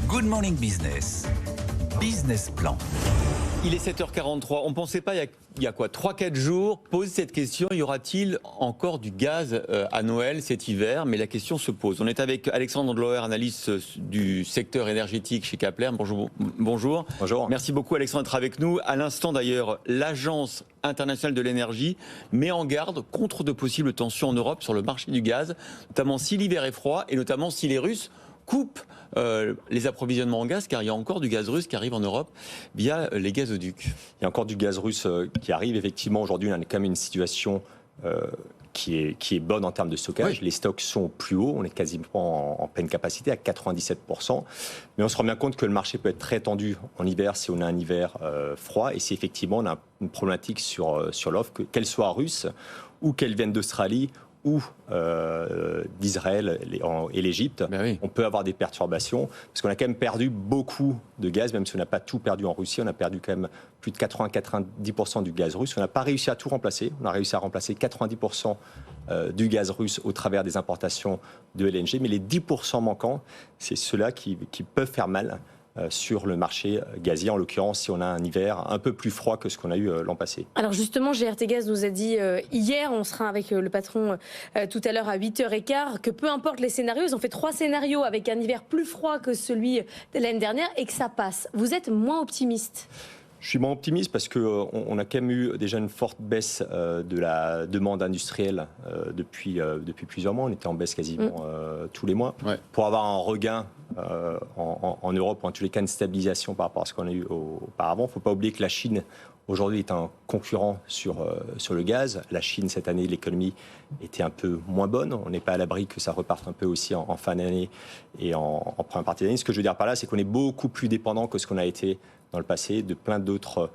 Good Morning Business. Business Plan. Il est 7h43. On ne pensait pas, il y a quoi, 3-4 jours, poser cette question, y aura-t-il encore du gaz à Noël cet hiver? Mais la question se pose. On est avec Alexandre Dloer, analyste du secteur énergétique chez Kepler. Bonjour. Bonjour. Merci beaucoup Alexandre d'être avec nous. À l'instant d'ailleurs, l'Agence internationale de l'énergie met en garde contre de possibles tensions en Europe sur le marché du gaz, notamment si l'hiver est froid et notamment si les Russes coupent les approvisionnements en gaz, car il y a encore du gaz russe qui arrive en Europe via les gazoducs. Il y a encore du gaz russe qui arrive. Effectivement, aujourd'hui, on a quand même une situation qui est bonne en termes de stockage. Oui. Les stocks sont au plus haut. On est quasiment en pleine capacité, à 97%. Mais on se rend bien compte que le marché peut être très tendu en hiver si on a un hiver froid. Et si effectivement on a une problématique sur l'offre, qu'elle soit russe ou qu'elle vienne d'Australie ou d'Israël et l'Égypte, Oui. on peut avoir des perturbations, parce qu'on a quand même perdu beaucoup de gaz, même si on n'a pas tout perdu en Russie, on a perdu quand même plus de 80-90% du gaz russe. On n'a pas réussi à tout remplacer, on a réussi à remplacer 90% du gaz russe au travers des importations de LNG, mais les 10% manquants, c'est ceux-là qui peuvent faire mal sur le marché gazier, en l'occurrence si on a un hiver un peu plus froid que ce qu'on a eu l'an passé. Alors justement, GRT Gaz nous a dit hier, on sera avec le patron tout à l'heure à 8h15, que peu importe les scénarios, ils ont fait 3 scénarios avec un hiver plus froid que celui de l'année dernière et que ça passe. Vous êtes moins optimiste ? Je suis moins optimiste parce qu'on a quand même eu déjà une forte baisse de la demande industrielle depuis plusieurs mois. On était en baisse quasiment tous les mois. Ouais. Pour avoir un regain en Europe, ou en tous les cas une stabilisation par rapport à ce qu'on a eu auparavant, il ne faut pas oublier que la Chine aujourd'hui est un concurrent sur le gaz. La Chine, cette année, l'économie était un peu moins bonne. On n'est pas à l'abri que ça reparte un peu aussi en fin d'année et en première partie d'année. Ce que je veux dire par là, c'est qu'on est beaucoup plus dépendant que ce qu'on a été dans le passé de plein d'autres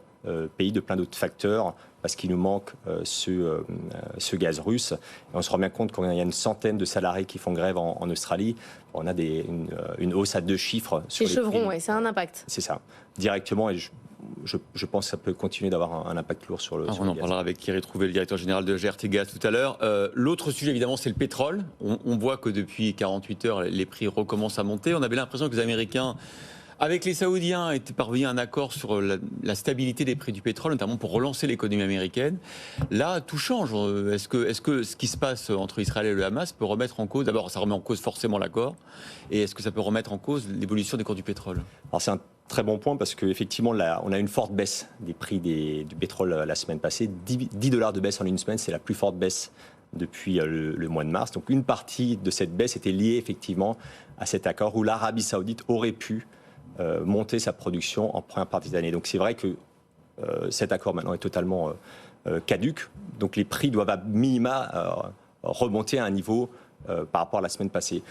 pays, de plein d'autres facteurs, parce qu'il nous manque ce gaz russe. Et on se rend bien compte qu'il y a une centaine de salariés qui font grève en Australie. On a une hausse à 2 chiffres. Chez Chevron, oui, ça a un impact. C'est ça, directement. Et je pense que ça peut continuer d'avoir un impact lourd sur le On en parlera avec Thierry Trouvé, le directeur général de GRT Gaz tout à l'heure. L'autre sujet, évidemment, c'est le pétrole. On voit que depuis 48 heures, les prix recommencent à monter. On avait l'impression que les Américains, avec les Saoudiens, étaient parvenus à un accord sur la stabilité des prix du pétrole, notamment pour relancer l'économie américaine. Là, tout change. Est-ce que ce qui se passe entre Israël et le Hamas peut remettre en cause... D'abord, ça remet en cause forcément l'accord. Et est-ce que ça peut remettre en cause l'évolution des cours du pétrole ? Alors c'est un très bon point parce qu'effectivement, on a une forte baisse des prix du pétrole la semaine passée. $10 de baisse en une semaine, c'est la plus forte baisse depuis le mois de mars. Donc une partie de cette baisse était liée effectivement à cet accord où l'Arabie Saoudite aurait pu monter sa production en première partie d'année. Donc c'est vrai que cet accord maintenant est totalement caduc. Donc les prix doivent à minima remonter à un niveau par rapport à la semaine passée.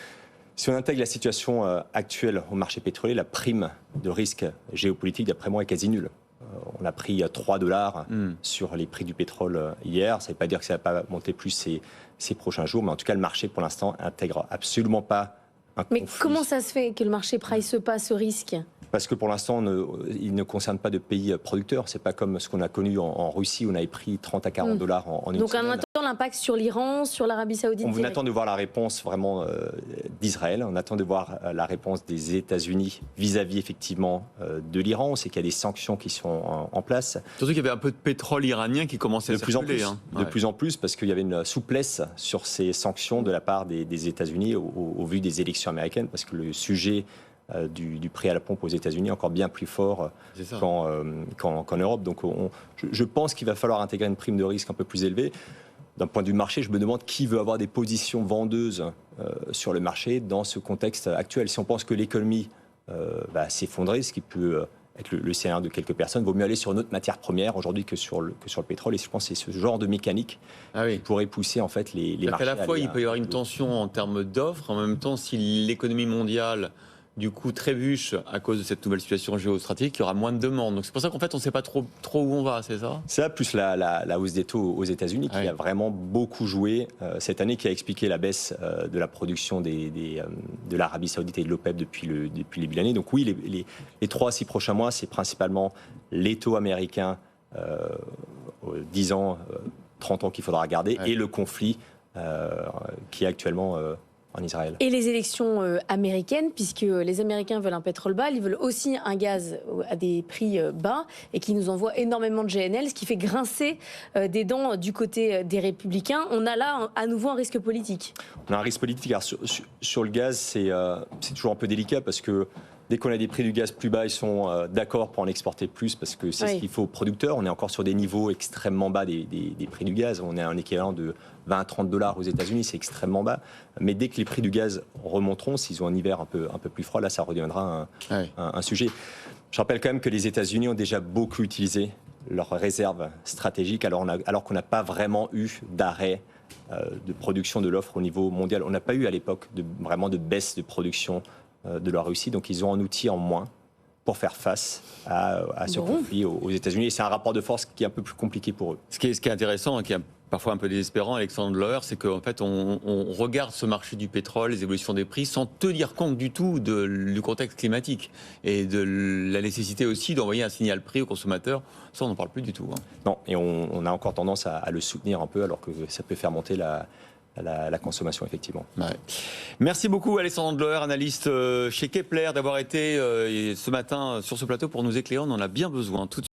Si on intègre la situation actuelle au marché pétrolier, la prime de risque géopolitique, d'après moi, est quasi nulle. On a pris $3 sur les prix du pétrole hier. Ça ne veut pas dire que ça ne va pas monter plus ces prochains jours, mais en tout cas, le marché, pour l'instant, intègre absolument pas un conflit. Mais comment ça se fait que le marché price pas ce risque ? Parce que pour l'instant, il ne concerne pas de pays producteurs. C'est pas comme ce qu'on a connu en Russie, où on avait pris 30 à $40 en une Donc semaine. on attend l'impact sur l'Iran, sur l'Arabie Saoudite. On attend de voir la réponse vraiment d'Israël. On attend de voir la réponse des États-Unis vis-à-vis effectivement de l'Iran. On sait qu'il y a des sanctions qui sont en place. Surtout qu'il y avait un peu de pétrole iranien qui commençait à circuler. De plus en plus, parce qu'il y avait une souplesse sur ces sanctions de la part des États-Unis au vu des élections américaines, parce que le sujet du prix à la pompe aux États-Unis est encore bien plus fort qu'en Europe. Donc je pense qu'il va falloir intégrer une prime de risque un peu plus élevée. D'un point de vue marché, je me demande qui veut avoir des positions vendeuses sur le marché dans ce contexte actuel. Si on pense que l'économie va s'effondrer, ce qui peut être le scénario de quelques personnes, il vaut mieux aller sur une autre matière première aujourd'hui que sur le pétrole. Et je pense que c'est ce genre de mécanique qui pourrait pousser en fait les marchés. À la fois, il peut y avoir une tension en termes d'offres. En même temps, si l'économie mondiale du coup trébuche à cause de cette nouvelle situation géostratégique, il y aura moins de demandes. Donc c'est pour ça qu'en fait on ne sait pas trop où on va, c'est ça ? Ça, plus la hausse des taux aux États-Unis qui a vraiment beaucoup joué cette année, qui a expliqué la baisse de la production de l'Arabie Saoudite et de l'OPEP depuis le début de l'année. Donc oui, les 3-6 prochains mois, c'est principalement les taux américains 10 ans, 30 ans qu'il faudra regarder et le conflit qui est actuellement en Israël. Et les élections américaines, puisque les Américains veulent un pétrole bas, ils veulent aussi un gaz à des prix bas et qui nous envoie énormément de GNL, ce qui fait grincer des dents du côté des Républicains. On a là à nouveau un risque politique. On a un risque politique. Alors, sur le gaz, c'est toujours un peu délicat parce que dès qu'on a des prix du gaz plus bas, ils sont d'accord pour en exporter plus parce que c'est ce qu'il faut aux producteurs. On est encore sur des niveaux extrêmement bas des prix du gaz. On est à un équivalent de 20 à 30 $ aux États-Unis, c'est extrêmement bas. Mais dès que les prix du gaz remonteront, s'ils ont un hiver un peu plus froid, là, ça redeviendra un sujet. Je rappelle quand même que les États-Unis ont déjà beaucoup utilisé leurs réserves stratégiques alors qu'on n'a pas vraiment eu d'arrêt de production de l'offre au niveau mondial. On n'a pas eu à l'époque vraiment de baisse de production de la Russie, donc ils ont un outil en moins pour faire face à ce conflit aux États-Unis. Et c'est un rapport de force qui est un peu plus compliqué pour eux. Ce qui est intéressant, qui est parfois un peu désespérant, Alexandre Loer, c'est qu'en fait, on regarde ce marché du pétrole, les évolutions des prix, sans tenir compte du tout du contexte climatique et de la nécessité aussi d'envoyer un signal prix aux consommateurs. Ça, on n'en parle plus du tout. Non, et on a encore tendance à le soutenir un peu, alors que ça peut faire monter la consommation, effectivement. Ouais. Merci beaucoup, Alexandre Loer, analyste chez Kepler, d'avoir été ce matin sur ce plateau pour nous éclairer. On en a bien besoin. Tout de suite.